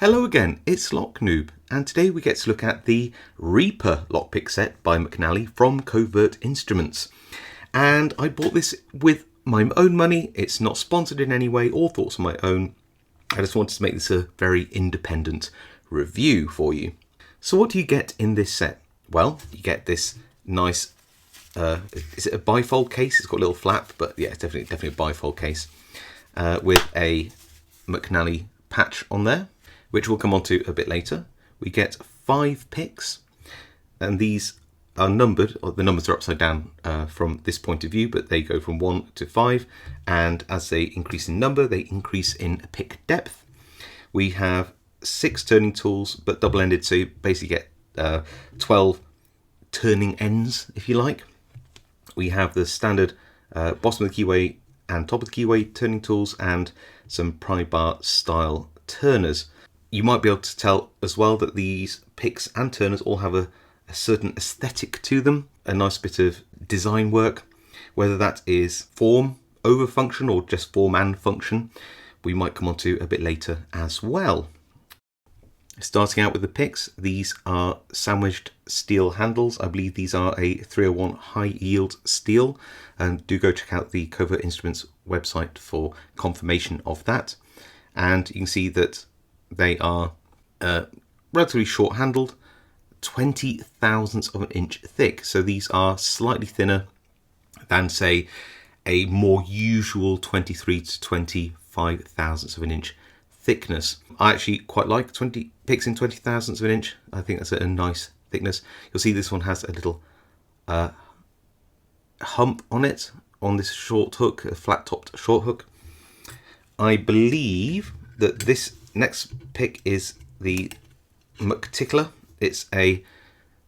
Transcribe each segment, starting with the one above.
Hello again, it's Noob, and today we get to look at the Reaper lockpick set by McNally from Covert Instruments. And I bought this with my own money. It's not sponsored in any way or thoughts on my own. I just wanted to make this a very independent review for you. So what do you get in this set? Well, you get this nice, is it a bifold case? It's got a little flap, but yeah, it's definitely a bifold case with a McNally patch on there, which we'll come on to a bit later. We get 5 picks, and these are numbered, or the numbers are upside down from this point of view, but they go from 1 to 5, and as they increase in number, they increase in pick depth. We have 6 turning tools, but double-ended, so you basically get 12 turning ends, if you like. We have the standard bottom of the keyway and top of the keyway turning tools, and some pry bar style turners. You might be able to tell as well that these picks and turners all have a certain aesthetic to them, a nice bit of design work, whether that is form over function or just form and function. We might come on to a bit later as well. Starting out with the picks, these are sandwiched steel handles. I believe these are a 301 high yield steel, and do go check out the Covert Instruments website for confirmation of that. And you can see that they are relatively short handled, 20 thousandths of an inch thick. So these are slightly thinner than, say, a more usual 23 to 25 thousandths of an inch thickness. I actually quite like 20 picks in 20 thousandths of an inch. I think that's a nice thickness. You'll see this one has a little hump on it, on this short hook, a flat topped short hook. I believe that this next pick is the McTickler. It's a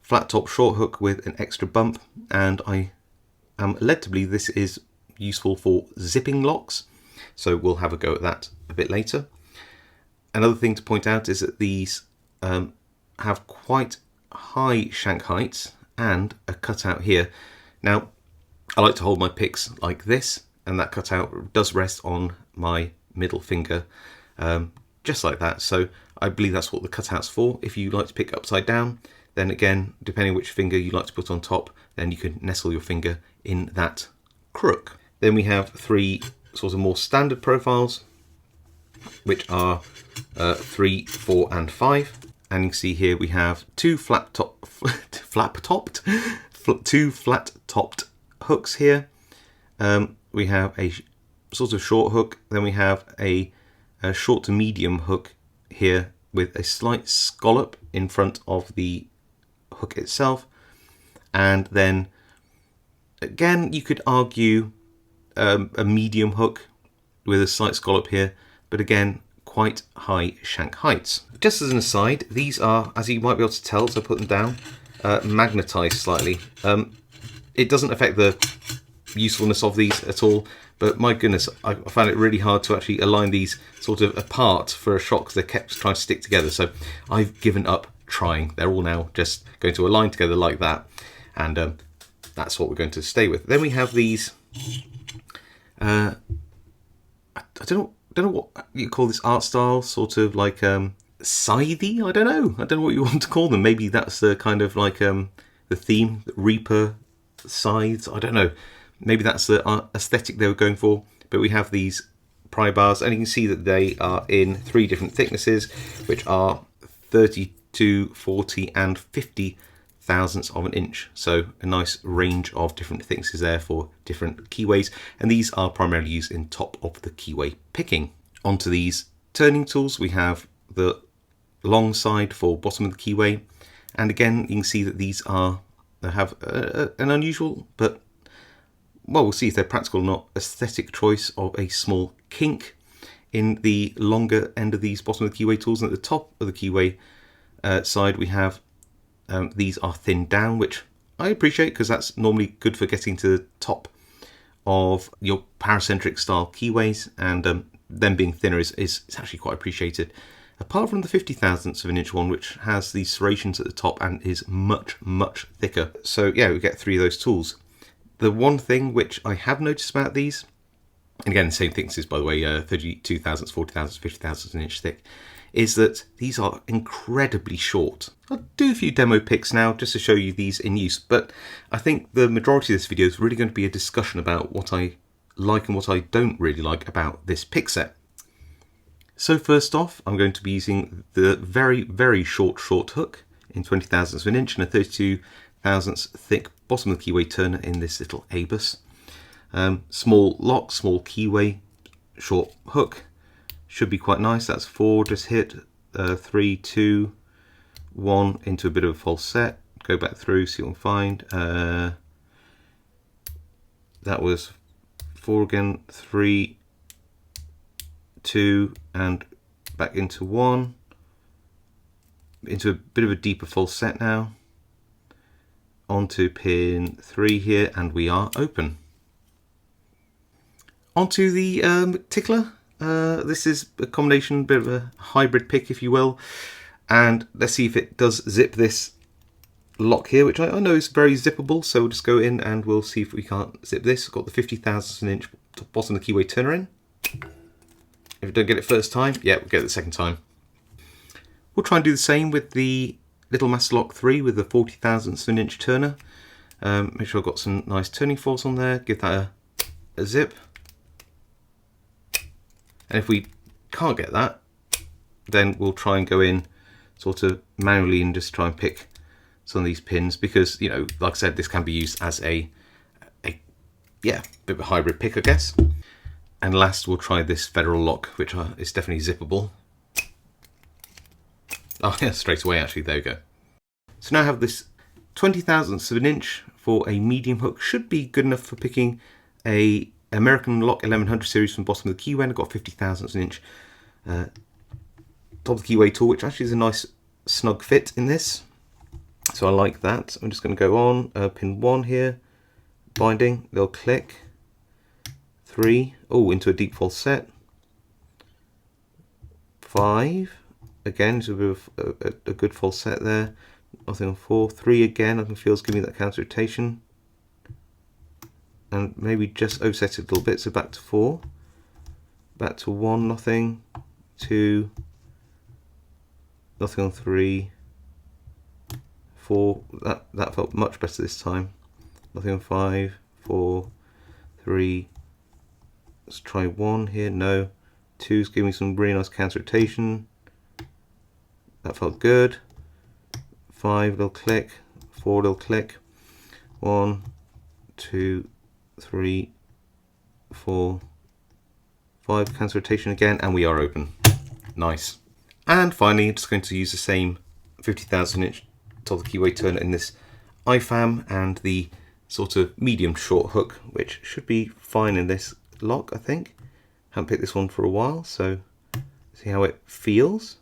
flat top short hook with an extra bump, and I am led to believe this is useful for zipping locks, so we'll have a go at that a bit later. Another thing to point out is that these have quite high shank heights and a cutout here. Now, I like to hold my picks like this, and that cutout does rest on my middle finger, just like that. So I believe that's what the cutout's for. If you like to pick upside down, then again, depending which finger you like to put on top, then you can nestle your finger in that crook. Then we have 3 sort of more standard profiles, which are 3, 4, and 5. And you can see here we have 2 flat-topped hooks here. We have a sort of short hook, then we have a short to medium hook here with a slight scallop in front of the hook itself, and then again you could argue a medium hook with a slight scallop here, but again quite high shank heights. Just as an aside, these are, as you might be able to tell as I put them down, magnetized slightly. It doesn't affect the usefulness of these at all, but my goodness, I found it really hard to actually align these sort of apart for a shot because they kept trying to stick together. So I've given up trying. They're all now just going to align together like that, and that's what we're going to stay with. Then we have these. I don't know what you call this art style, sort of like scythy. I don't know what you want to call them. Maybe that's the kind of like the theme, Reaper scythes. I don't know. Maybe that's the aesthetic they were going for. But we have these pry bars, and you can see that they are in 3 different thicknesses, which are 32, 40, and 50 thousandths of an inch. So a nice range of different thicknesses there for different keyways, and these are primarily used in top of the keyway picking. Onto these turning tools, we have the long side for bottom of the keyway, and again you can see that these have an unusual, but well, we'll see if they're practical or not, aesthetic choice of a small kink in the longer end of these bottom of the keyway tools, and at the top of the keyway side we have these are thinned down, which I appreciate because that's normally good for getting to the top of your paracentric style keyways, and them being thinner is actually quite appreciated. Apart from the 50 thousandths of an inch one, which has these serrations at the top and is much thicker. So yeah, we get 3 of those tools. The one thing which I have noticed about these, and again the same thicknesses by the way, 32 thousandths, 40 thousandths, 50 thousandths an inch thick, is that these are incredibly short. I'll do a few demo picks now just to show you these in use, but I think the majority of this video is really going to be a discussion about what I like and what I don't really like about this pick set. So first off, I'm going to be using the very short hook in 20 thousandths of an inch and a 32 thousandths thick bottom of the keyway turner in this little ABUS. Small lock, small keyway, short hook. Should be quite nice. That's 4, just hit 3, 2, 1 into a bit of a false set. Go back through, see what we find. That was 4 again, 3, 2, and back into 1. Into a bit of a deeper false set now. Onto pin 3 here, and we are open. Onto the tickler. This is a combination, bit of a hybrid pick, if you will. And let's see if it does zip this lock here, which I know is very zippable. So we'll just go in and we'll see if we can't zip this. I've got the 50 thousandths of an inch bottom of the keyway turner in. If we don't get it first time, yeah, we'll get it the second time. We'll try and do the same with the little Master Lock 3 with the 40 thousandths of an inch turner. Make sure I've got some nice turning force on there. Give that a zip. And if we can't get that, then we'll try and go in sort of manually and just try and pick some of these pins, because, you know, like I said, this can be used as a bit of a hybrid pick, I guess. And last, we'll try this Federal lock, which is definitely zippable. Oh yeah, straight away actually, there we go. So now I have this 20 thousandths of an inch for a medium hook. Should be good enough for picking a American Lock 1100 series from the bottom of the keyway. I've got 50 thousandths of an inch top of the keyway tool, which actually is a nice snug fit in this. So I like that. I'm just going to go on pin 1 here, binding, little click, 3, oh, into a deep false set, 5, again, it's a bit of a good false set there, nothing on 4, 3 again, I can feel it's giving me that counter rotation, and maybe just offset it a little bit, so back to 4, back to 1, nothing, 2, nothing on 3, 4, that felt much better this time, nothing on 5, 4, 3, let's try 1 here, no, 2's giving me some really nice counter rotation, that felt good, 5 little click, 4 little click, 1, 2, 3, 4, 5, counter rotation again, and we are open. Nice. And finally, just going to use the same 50,000 inch top of the keyway turner in this IFAM and the sort of medium short hook, which should be fine in this lock, I think. Haven't picked this one for a while, so see how it feels.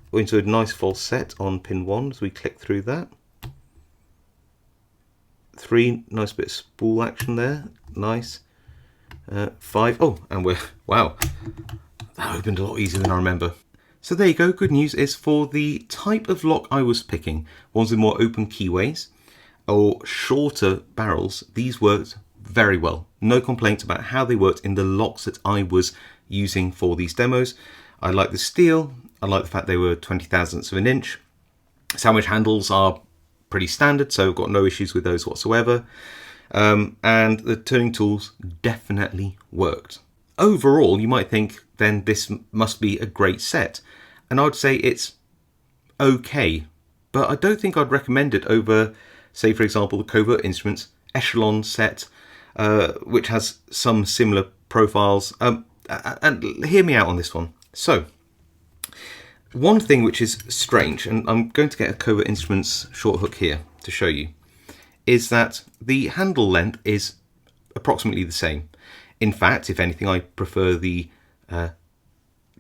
We're into a nice false set on pin 1 as we click through that. 3, nice bit of spool action there, nice. 5, oh, and we're, wow, that opened a lot easier than I remember. So there you go, good news is for the type of lock I was picking, ones with more open keyways or shorter barrels, these worked very well. No complaints about how they worked in the locks that I was using for these demos. I like the steel, I like the fact they were 20 thousandths of an inch. Sandwich handles are pretty standard, so I've got no issues with those whatsoever. And the turning tools definitely worked. Overall, you might think then this must be a great set, and I would say it's okay, but I don't think I'd recommend it over, say for example, the Covert Instruments Echelon set, which has some similar profiles. And hear me out on this one. So, one thing which is strange, and I'm going to get a Covert Instruments short hook here to show you, is that the handle length is approximately the same. In fact, if anything, I prefer the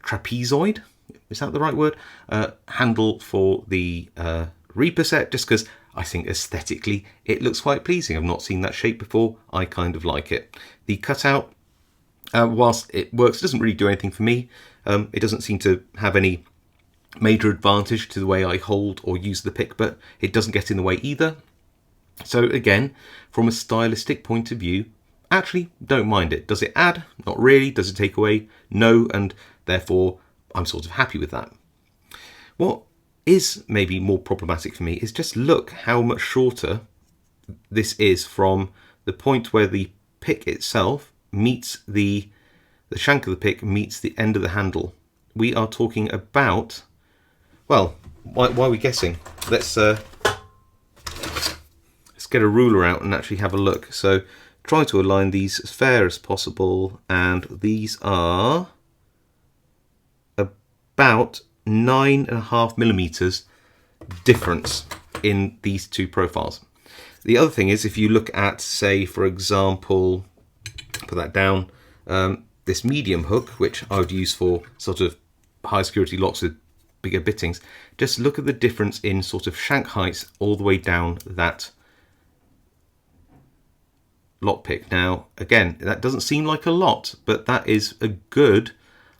trapezoid, is that the right word, handle for the Reaper set, just because I think aesthetically it looks quite pleasing. I've not seen that shape before, I kind of like it. The cutout, whilst it works, it doesn't really do anything for me. It doesn't seem to have any major advantage to the way I hold or use the pick, but it doesn't get in the way either. So again, from a stylistic point of view, actually don't mind it. Does it add? Not really. Does it take away? No, and therefore I'm sort of happy with that. What is maybe more problematic for me is just look how much shorter this is from the point where the pick itself meets the shank of the pick meets the end of the handle. We are talking about, well, why are we guessing? Let's get a ruler out and actually have a look. So try to align these as fair as possible, and these are about 9.5 millimeters difference in these two profiles. The other thing is, if you look at, say, for example, put that down, this medium hook, which I would use for sort of high security locks with bigger bittings, just look at the difference in sort of shank heights all the way down that lockpick. Now, again, that doesn't seem like a lot, but that is a good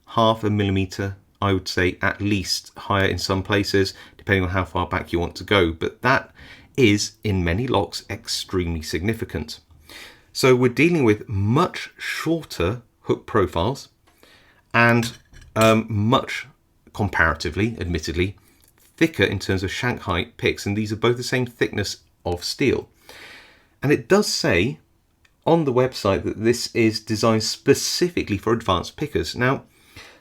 0.5 millimeter, I would say, at least, higher in some places, depending on how far back you want to go. But that is, in many locks, extremely significant. So we're dealing with much shorter hook profiles and much, comparatively, admittedly, thicker in terms of shank height picks, and these are both the same thickness of steel. And it does say on the website that this is designed specifically for advanced pickers. Now,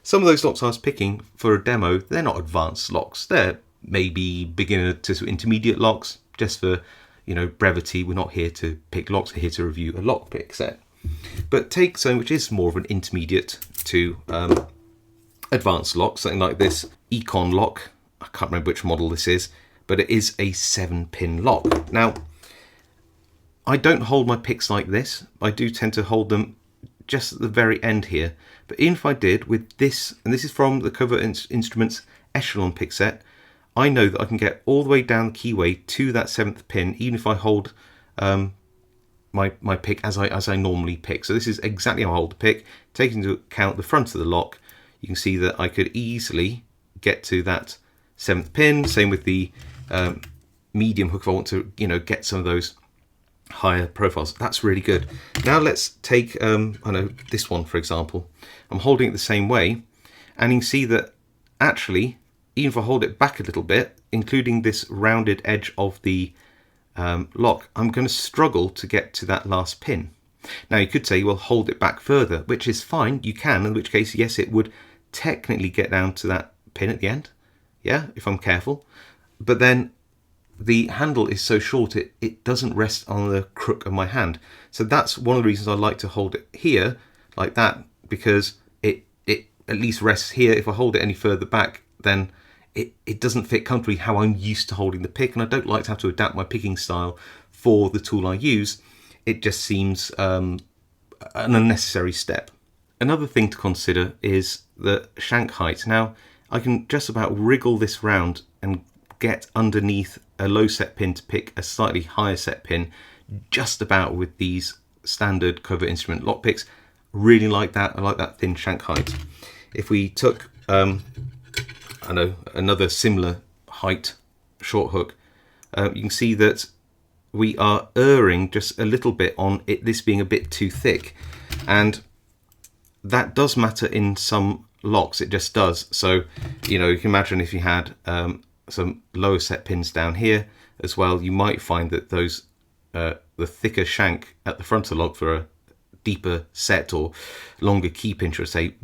some of those locks I was picking for a demo, they're not advanced locks. They're maybe beginner to intermediate locks, just for, you know, brevity. We're not here to pick locks, we're here to review a lockpick set. But take something which is more of an intermediate to advanced lock, something like this Econ lock. I can't remember which model this is, but it is a 7-pin lock. Now, I don't hold my picks like this. I do tend to hold them just at the very end here. But even if I did with this, and this is from the Covert Instruments Echelon pick set, I know that I can get all the way down the keyway to that 7th pin, even if I hold my pick as I normally pick. So this is exactly how I hold the pick. Taking into account the front of the lock, you can see that I could easily get to that 7th pin. Same with the medium hook if I want to, you know, get some of those higher profiles. That's really good. Now let's take I know this one, for example. I'm holding it the same way, and you can see that actually, even if I hold it back a little bit, including this rounded edge of the lock, I'm going to struggle to get to that last pin. Now you could say, well, hold it back further, which is fine, you can, in which case, yes, it would technically get down to that pin at the end, yeah, if I'm careful. But then the handle is so short, it doesn't rest on the crook of my hand. So that's one of the reasons I like to hold it here like that, because it at least rests here. If I hold it any further back, then it doesn't fit comfortably how I'm used to holding the pick, and I don't like to have to adapt my picking style for the tool I use. It just seems an unnecessary step. Another thing to consider is the shank height. Now, I can just about wriggle this round and get underneath a low set pin to pick a slightly higher set pin, just about with these standard Covert Instrument lockpicks. Really like that. I like that thin shank height. If we took I know another similar height short hook, you can see that we are erring just a little bit on this being a bit too thick, and that does matter in some locks. It just does. So, you know, you can imagine if you had some lower set pins down here as well, you might find that those the thicker shank at the front of the lock for a deeper set or longer key pinch, or say,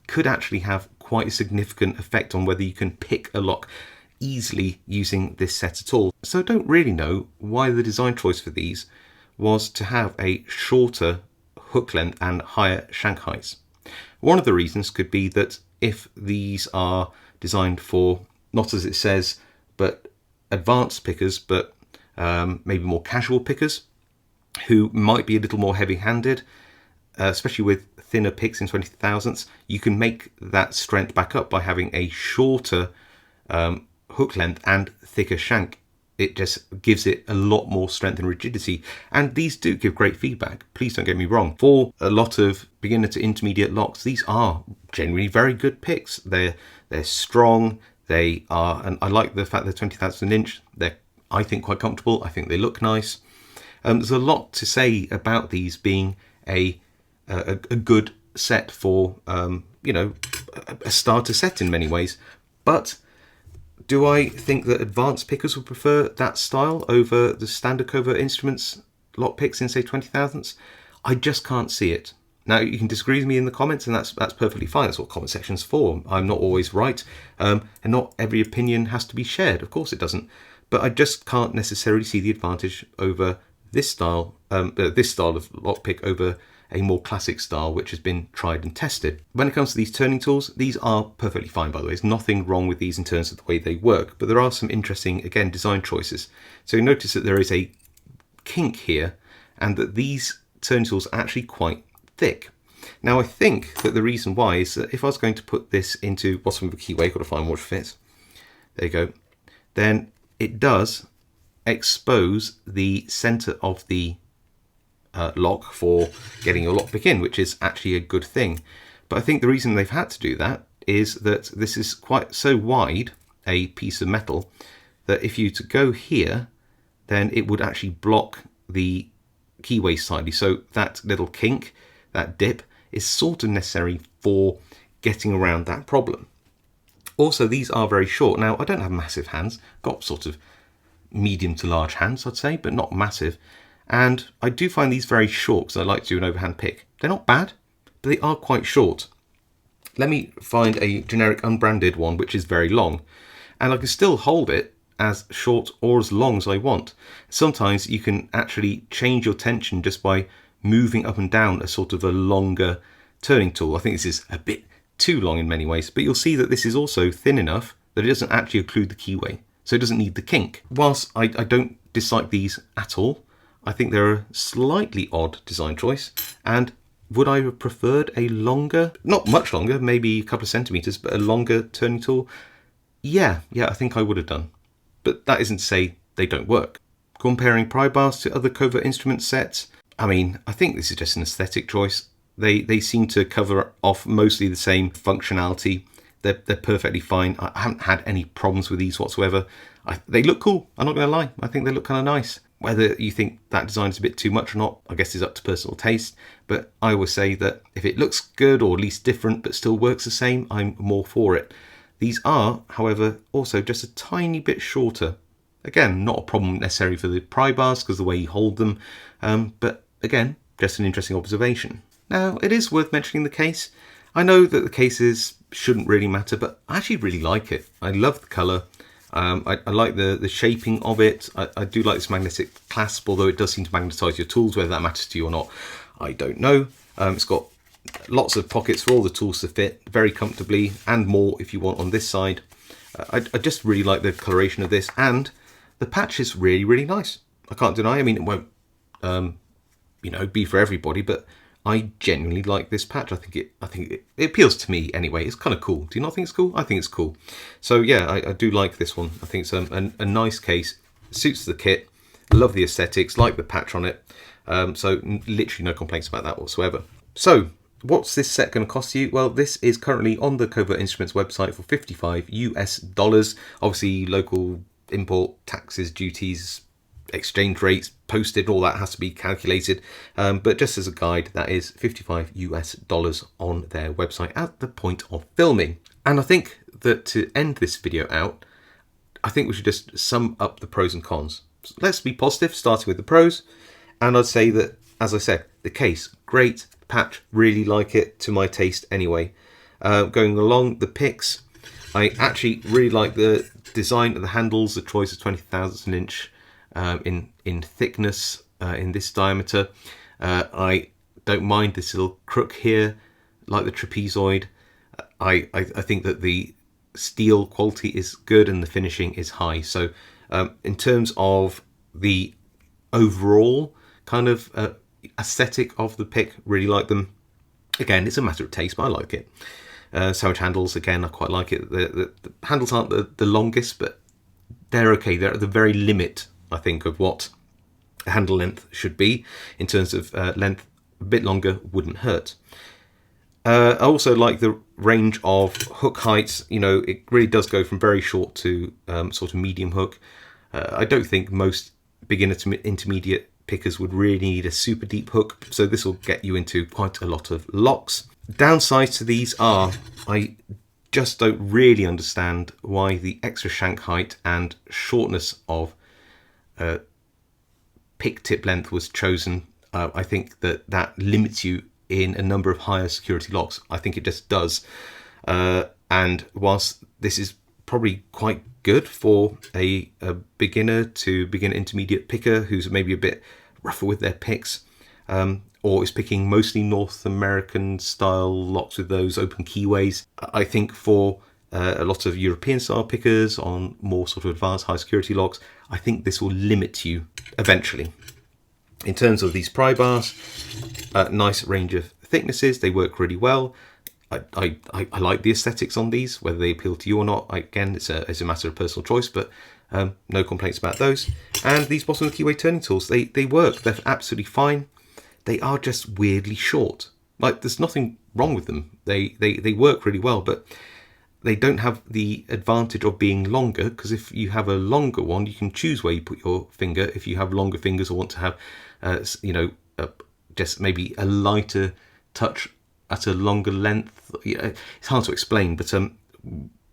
could actually have quite a significant effect on whether you can pick a lock easily using this set at all. So I don't really know why the design choice for these was to have a shorter hook length and higher shank heights. One of the reasons could be that if these are designed for, not as it says, but advanced pickers, but maybe more casual pickers who might be a little more heavy-handed, especially with thinner picks in 20 thousandths, you can make that strength back up by having a shorter hook length and thicker shank. It just gives it a lot more strength and rigidity, and these do give great feedback. Please don't get me wrong. For a lot of beginner to intermediate locks, these are generally very good picks. They're strong. They are, and I like the fact they're 20 thousandths of an inch. They're, I think, quite comfortable. I think they look nice. There's a lot to say about these being a good set for you know, a starter set in many ways. But do I think that advanced pickers would prefer that style over the standard Covert Instruments lockpicks in, say, 20,000s? I just can't see it. Now, you can disagree with me in the comments, and that's perfectly fine. That's what comment section's for. I'm not always right, and not every opinion has to be shared. Of course it doesn't. But I just can't necessarily see the advantage over this style of lockpick over a more classic style which has been tried and tested. When it comes to these turning tools, these are perfectly fine, by the way. There's nothing wrong with these in terms of the way they work, but there are some interesting, again, design choices. So you notice that there is a kink here, and that these turning tools are actually quite thick. Now, I think that the reason why is that if I was going to put this into bottom of a keyway, got to find which fits, there you go, then it does expose the center of the lock for getting your lockpick in, which is actually a good thing. But I think the reason they've had to do that is that this is quite so wide a piece of metal that if you to go here, then it would actually block the keyway slightly. So that little kink, that dip, is sort of necessary for getting around that problem. Also, these are very short. Now, I don't have massive hands, got sort of medium to large hands, I'd say, but not massive. And I do find these very short because I like to do an overhand pick. They're not bad, but they are quite short. Let me find a generic unbranded one which is very long, and I can still hold it as short or as long as I want. Sometimes you can actually change your tension just by moving up and down a sort of a longer turning tool. I think this is a bit too long in many ways, but you'll see that this is also thin enough that it doesn't actually occlude the keyway, so it doesn't need the kink. Whilst I don't dislike these at all, I think they're a slightly odd design choice, and would I have preferred a longer, not much longer, maybe a couple of centimeters, but a longer turning tool? Yeah, I think I would have done. But that isn't to say they don't work. Comparing pry bars to other Covert Instrument sets, I mean, I think this is just an aesthetic choice. They seem to cover off mostly the same functionality. They're perfectly fine. I haven't had any problems with these whatsoever. They look cool, I'm not going to lie. I think they look kind of nice. Whether you think that design is a bit too much or not, I guess is up to personal taste. But I always say that if it looks good or at least different but still works the same, I'm more for it. These are, however, also just a tiny bit shorter. Again, not a problem necessarily for the pry bars because of the way you hold them. But again, just an interesting observation. Now, it is worth mentioning the case. I know that the cases shouldn't really matter, but I actually really like it. I love the colour. I like the shaping of it. I do like this magnetic clasp, although it does seem to magnetise your tools. Whether that matters to you or not, I don't know. It's got lots of pockets for all the tools to fit very comfortably, and more if you want on this side. I just really like the coloration of this, and the patch is really, really nice. I can't deny. I mean, it won't, be for everybody, but I genuinely like this patch. I think it appeals to me anyway. It's kind of cool. Do you not think it's cool? I think it's cool. So yeah, I do like this one. I think it's a nice case. Suits the kit. Love the aesthetics. Like the patch on it. So literally no complaints about that whatsoever. So what's this set going to cost you? Well, this is currently on the Covert Instruments website for $55 US. Obviously, local import taxes, duties, exchange rates, posted, all that has to be calculated. But just as a guide, that is $55 US on their website at the point of filming. And I think that to end this video out, I think we should just sum up the pros and cons. So let's be positive, starting with the pros. And I'd say that, as I said, the case, great. Patch, really like it, to my taste anyway. Going along, the picks, I actually really like the design of the handles, the choice of 20,000ths of an inch in thickness, in this diameter. I don't mind this little crook here, like the trapezoid. I think that the steel quality is good and the finishing is high. So in terms of the overall kind of aesthetic of the pick, really like them. Again, it's a matter of taste, but I like it. Sandwich handles, again, I quite like it. The handles aren't the longest, but they're okay. They're at the very limit, I think, of what a handle length should be. In terms of length, a bit longer wouldn't hurt. I also like the range of hook heights. You know, it really does go from very short to sort of medium hook. I don't think most beginner to intermediate pickers would really need a super deep hook, so this will get you into quite a lot of locks. Downsides to these are, I just don't really understand why the extra shank height and shortness of pick tip length was chosen. I think that limits you in a number of higher security locks. I think it just does. And whilst this is probably quite good for a beginner to beginner intermediate picker who's maybe a bit rougher with their picks, or is picking mostly North American style locks with those open keyways, I think for a lot of European style pickers on more sort of advanced high security locks, I think this will limit you eventually. In terms of these pry bars, nice range of thicknesses, they work really well. I like the aesthetics on these, whether they appeal to you or not. Again, it's a matter of personal choice, but no complaints about those. And these bottom of the keyway turning tools, they work. They're absolutely fine. They are just weirdly short. Like, there's nothing wrong with them. They work really well, but they don't have the advantage of being longer, because if you have a longer one, you can choose where you put your finger. If you have longer fingers or want to have, just maybe a lighter touch at a longer length, it's hard to explain, but a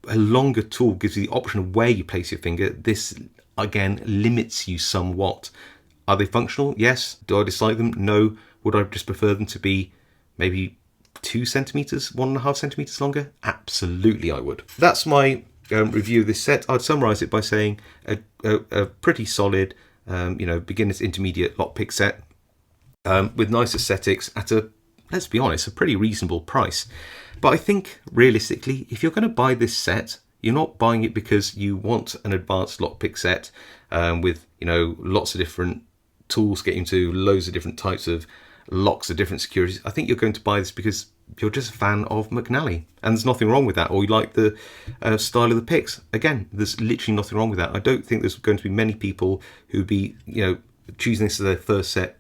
longer tool gives you the option of where you place your finger. This, again, limits you somewhat. Are they functional? Yes. Do I dislike them? No. Would I just prefer them to be maybe 2 centimeters, 1.5 centimeters longer? Absolutely, I would. That's my review of this set. I'd summarize it by saying a pretty solid, beginner's intermediate lockpick set with nice aesthetics at a, let's be honest, a pretty reasonable price. But I think realistically, if you're going to buy this set, you're not buying it because you want an advanced lockpick set with lots of different tools, getting to loads of different types of locks of different securities. I think you're going to buy this because you're just a fan of McNally, and there's nothing wrong with that, or you like the style of the picks. Again, there's literally nothing wrong with that. I don't think there's going to be many people who be choosing this as their first set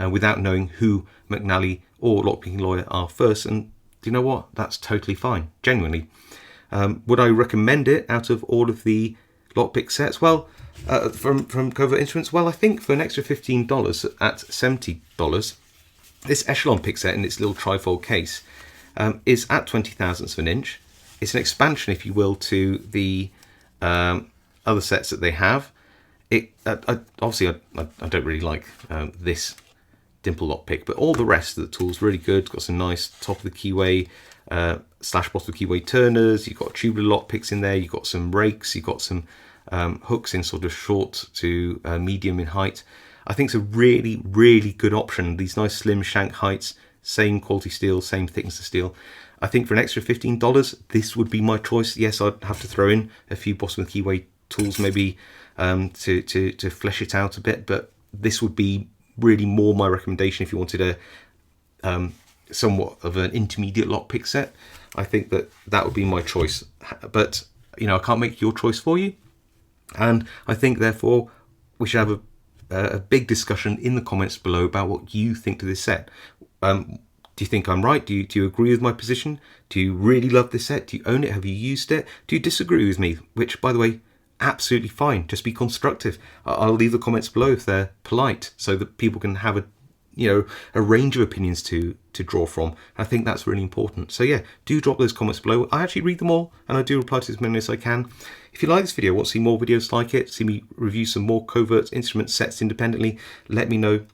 without knowing who McNally or Lockpicking Lawyer are first, and you know what, that's totally fine, genuinely. Would I recommend it out of all of the lockpick sets? Well, from Covert Instruments, well, I think for an extra $15 at $70, this Echelon pick set in its little trifold case is at 20 thousandths of an inch. It's an expansion, if you will, to the other sets that they have. Obviously, I don't really like this dimple lock pick, but all the rest of the tools really good. It's got some nice top of the keyway / bottom of the keyway turners. You've got tubular lock picks in there. You've got some rakes. You've got some hooks in sort of short to medium in height. I think it's a really, really good option. These nice slim shank heights, same quality steel, same thickness of steel. I think for an extra $15, this would be my choice. Yes, I'd have to throw in a few bottom of the keyway tools maybe to flesh it out a bit, but this would be really more my recommendation if you wanted a somewhat of an intermediate lockpick set. I think that would be my choice, but I can't make your choice for you, and I think therefore we should have a big discussion in the comments below about what you think to this set. Do you think I'm right? Do you agree with my position? Do you really love this set? Do you own it? Have you used it? Do you disagree with me? Which, by the way, absolutely fine. Just be constructive. I'll leave the comments below if they're polite, so that people can have a range of opinions to draw from. I think that's really important. So yeah, do drop those comments below. I actually read them all, and I do reply to as many as I can. If you like this video, want to see more videos like it, see me review some more Covert instrument sets independently, let me know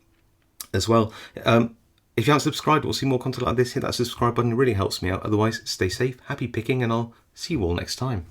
as well. If you haven't subscribed or want to see more content like this, hit that subscribe button. It really helps me out. Otherwise, stay safe, happy picking, and I'll see you all next time.